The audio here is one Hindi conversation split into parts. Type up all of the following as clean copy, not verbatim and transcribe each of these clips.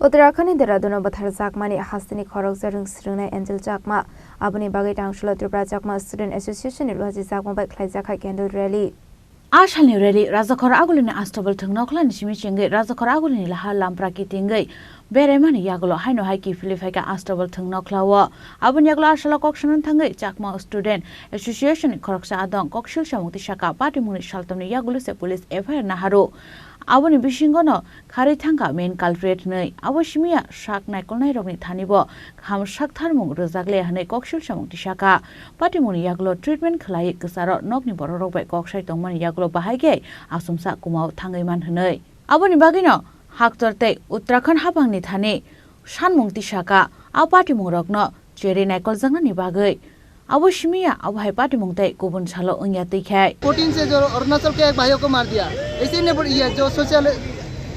उत्तराखंड देहरादून बथार चाकमानि हास्तिनि खरक जरुं स्रुंनाय एन्जेल चाकमा आबुनि बागै टांसुला त्रिपुरा चाकमा स्टुडेन्ट एसोसिएशन रुहाजि चाकमा बाय ख्लाइजाखाय कैन्डल रैली आशालनि रैली राजाखर आगुलिनि आस्टबल थंनावख्लानि सिमिचिंगै राजाखर आगुलिनि लाहा लामप्रा कितिंगै बेरेमानि यागलो हाइनो हाइकि फिलिफाइका आस्टबल थंनावख्लावो आबुनि यागलो आशाला कक्सनन थांगै चाकमा स्टुडेन्ट एसोसिएशन खरकसा आदं कक्सिल सामुक्ति शाखा पाटिमुनि सालतमनि यागलो से पुलिस एफआईआर नाहारो आबुनि बिसिंगनो खारै थांगा मेन कालप्रेट नै अवश्यमिया शाक नायकलनाय रगनि थानिबो खाम शाकथारमुं रोजागले हनै कक्सिल सामुक्ति शाखा पाटिमुनि यागलो ट्रिटमेन्ट खलाय गसारो नगनि बर रगबाय कक्साय तंमनि यागलो बाहायगे आसुमसा कुमाव थांगैमान हनै आबुनि बागिनो हाकतरते उत्तराखंड हाबांनि थानि सानमुक्ति शाखा आ पाटिमुं रगनो चेरे नायकल जंगनि बागै अवश्यमिया अब है पार्टी मुंगते कोबन छालो उन्या तिखाय 14 से जो अरुणाचल के एक भाइयों को मार दिया इसी ने ये जो सोशल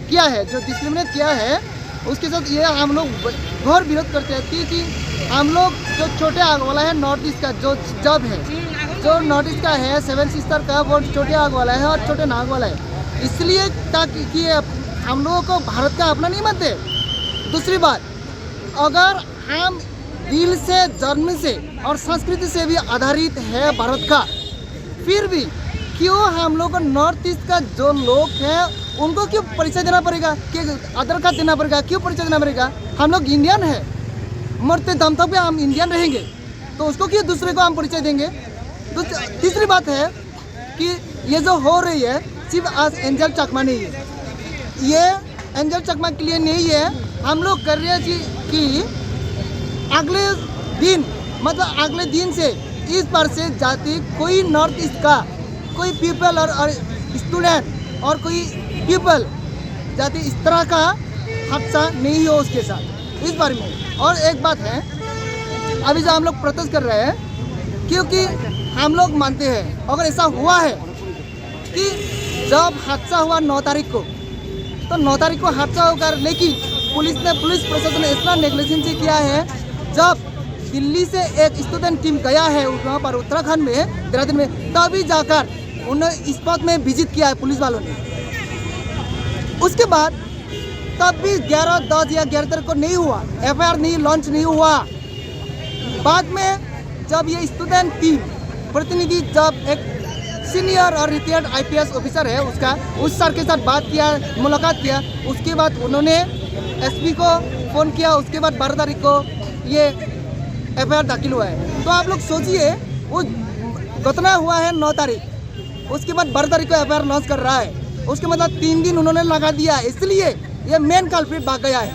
किया है जो डिस्क्रिमिनेट किया है उसके साथ ये हम लोग घोर विरोध करते हैं कि हम लोग जो छोटे आग वाला है नॉर्थ ईस्ट का जो जब है जो नॉर्थ ईस्ट का है 7 सिस्टर का वो छोटे आग वाला है और छोटे नाग वाला है इसलिए ताकि कि हम लोगों को भारत का अपना नहीं मानते। दूसरी बात अगर हम दिल से जन्म से और संस्कृति से भी आधारित है भारत का फिर भी क्यों हम लोग को नॉर्थ ईस्ट का जो लोग हैं उनको क्यों परिचय देना पड़ेगा कि आधार कार्ड देना पड़ेगा क्यों परिचय देना पड़ेगा। हम लोग इंडियन है मरते दम तक भी हम इंडियन रहेंगे तो उसको क्यों दूसरे को हम परिचय देंगे। तीसरी बात है कि ये जो हो रही है सिर्फ आज एंजल चकमा नहीं है ये एंजल चकमा के लिए नहीं है हम लोग कर रहे हैं कि अगले दिन मतलब अगले दिन से इस बार से जाति कोई नॉर्थ ईस्ट का कोई पीपल और स्टूडेंट और कोई पीपल जाति इस तरह का हादसा नहीं हो उसके साथ इस बारे में। और एक बात है अभी जो हम लोग प्रोटेस्ट कर रहे हैं क्योंकि हम लोग मानते हैं अगर ऐसा हुआ है कि जब हादसा हुआ 9 तारीख को तो 9 तारीख को हादसा होकर लेकिन पुलिस प्रशासन ने इतना नेग्लिजेंसी किया है जब दिल्ली से एक स्टूडेंट टीम गया है वहाँ पर उत्तराखंड में देहरादून में तभी जाकर उन्होंने स्पॉट में विजिट किया है पुलिस वालों ने। उसके बाद तब भी 11, 10 या 11 तारीख को नहीं हुआ एफआईआर नहीं लॉन्च नहीं हुआ। बाद में जब ये स्टूडेंट टीम प्रतिनिधि जब एक सीनियर और रिटायर्ड आईपीएस ऑफिसर है उसका उस सर के साथ बात किया मुलाकात किया उसके बाद उन्होंने एसपी को फ़ोन किया उसके बाद 12 तारीख को ये एफआईआर दाखिल हुआ है। तो आप लोग सोचिए वो घटना हुआ है 9 तारीख उसके बाद 12 तारीख को एफआईआर लॉन्च कर रहा है उसके मतलब 3 दिन उन्होंने लगा दिया इसलिए ये मेन कल्प्रिट भाग गया है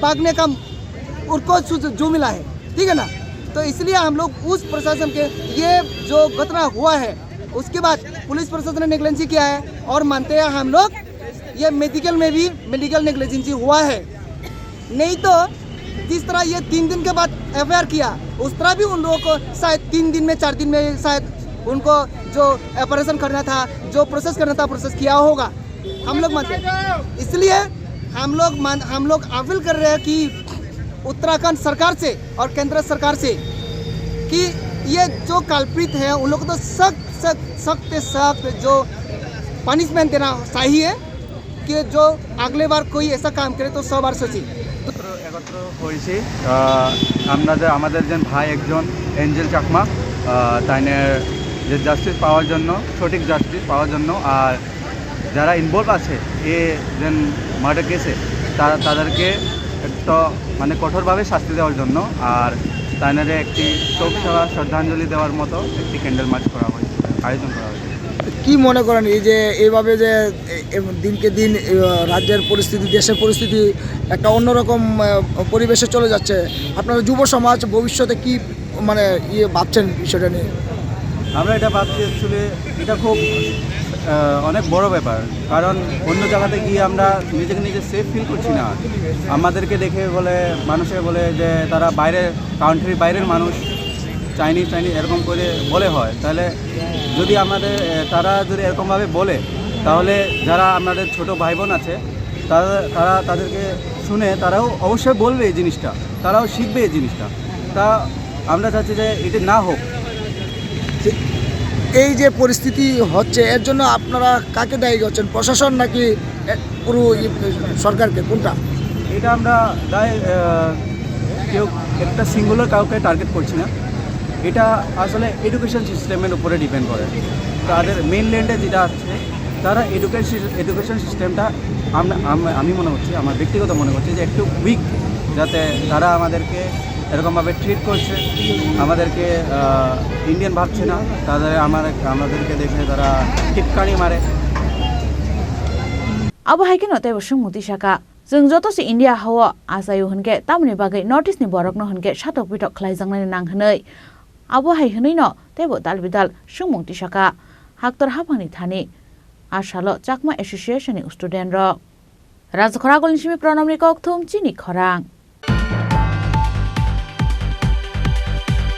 भागने का उनको जो मिला है ठीक है ना। तो इसलिए हम लोग उस प्रशासन के ये जो घटना हुआ है उसके बाद पुलिस प्रशासन ने नेग्लिजेंसी किया है और मानते हैं हम लोग ये मेडिकल में भी मेडिकल नेग्लिजेंसी हुआ है। नहीं तो जिस तरह ये 3 दिन के बाद एफआईआर किया उस तरह भी उन लोगों को शायद 3 दिन में 4 दिन में शायद उनको जो ऑपरेशन करना था जो प्रोसेस करना था प्रोसेस किया होगा हम लोग मानते हैं। इसलिए हम लोग अपील कर रहे हैं कि उत्तराखंड सरकार से और केंद्र सरकार से कि ये जो कल्प्रिट है उन लोगों को तो सख्त जो पनिशमेंट देना चाहिए कि जो अगले बार कोई ऐसा काम करे तो 100 बार सोचे। একত্র হয়েছি আমাদের যে ভাই একজন এঞ্জেল চাকমা তাইনের যে জাস্টিস পাওয়ার জন্য সঠিক জাস্টিস পাওয়ার জন্য আর যারা ইনভলভ আছে এ যে মার্ডার কেসে তাদেরকে একটা মানে কঠোরভাবে শাস্তি দেওয়ার জন্য আর তাইনারে একটি শোক সভা শ্রদ্ধাঞ্জলি দেওয়ার মতো একটি ক্যান্ডেল মার্চ করা হয়েছে আয়োজন করা হয়েছে। কি মনে করেন এই যে এইভাবে যে দিনকে দিন রাজ্যের পরিস্থিতি দেশের পরিস্থিতি একটা অন্যরকম পরিবেশে চলে যাচ্ছে আপনারা যুব সমাজ ভবিষ্যতে কি মানে ভাবছেন বিষয়টা নিয়ে? আমরা এটা ভাবছি অ্যাকচুয়ালি এটা খুব অনেক বড় ব্যাপার কারণ অন্য জায়গাতে গিয়ে আমরা নিজে সেফ ফিল করছি না। আমাদেরকে দেখে মানুষে বলে যে তারা কান্ট্রির বাইরের মানুষ চাইনিজ এরকম করে বলে হয় তাহলে যদি তারা যদি এরকমভাবে বলে তাহলে যারা আমাদের ছোট ভাই বোন আছে তাদেরকে শুনে তারাও অবশ্যই বলবে এই জিনিসটা তারাও শিখবে এই জিনিসটা। তা আমরা চাচ্ছি যে এটা না হোক। এই যে পরিস্থিতি হচ্ছে এর জন্য আপনারা কাকে দায়ী করছেন প্রশাসন নাকি পুরো সরকারকে কোনটা? এটা আমরা কেউ একটা সিঙ্গুলার কাউকে টার্গেট করছি না, এটা আসলে এডুকেশন সিস্টেমের উপরে ডিপেন্ড করে। তাদের মেইনল্যান্ডে যেটা আছে তারা এডুকেশন সিস্টেমটা আমি মনে হচ্ছে, আমার ব্যক্তিগত মনে হচ্ছে যে একটু উইক, যাতে তারা আমাদেরকে এরকমভাবে ট্রিট করছে, আমাদেরকে ইন্ডিয়ান ভাবছে না, আমাদেরকে দেখে তারা টিপকানি মারে। Abo haikin no tebo sung muti shaka jeng joto si India hawa asayu hunke tamni bagai notice ni borok no hunke shatok bitok khlai jangnai nang hnei abo hai hnei no tebo dalbidal sung muti shaka haktor hapani thani ashalo chakma association ni student ro rajkhora golnishimi pranamni kok thum chini khorang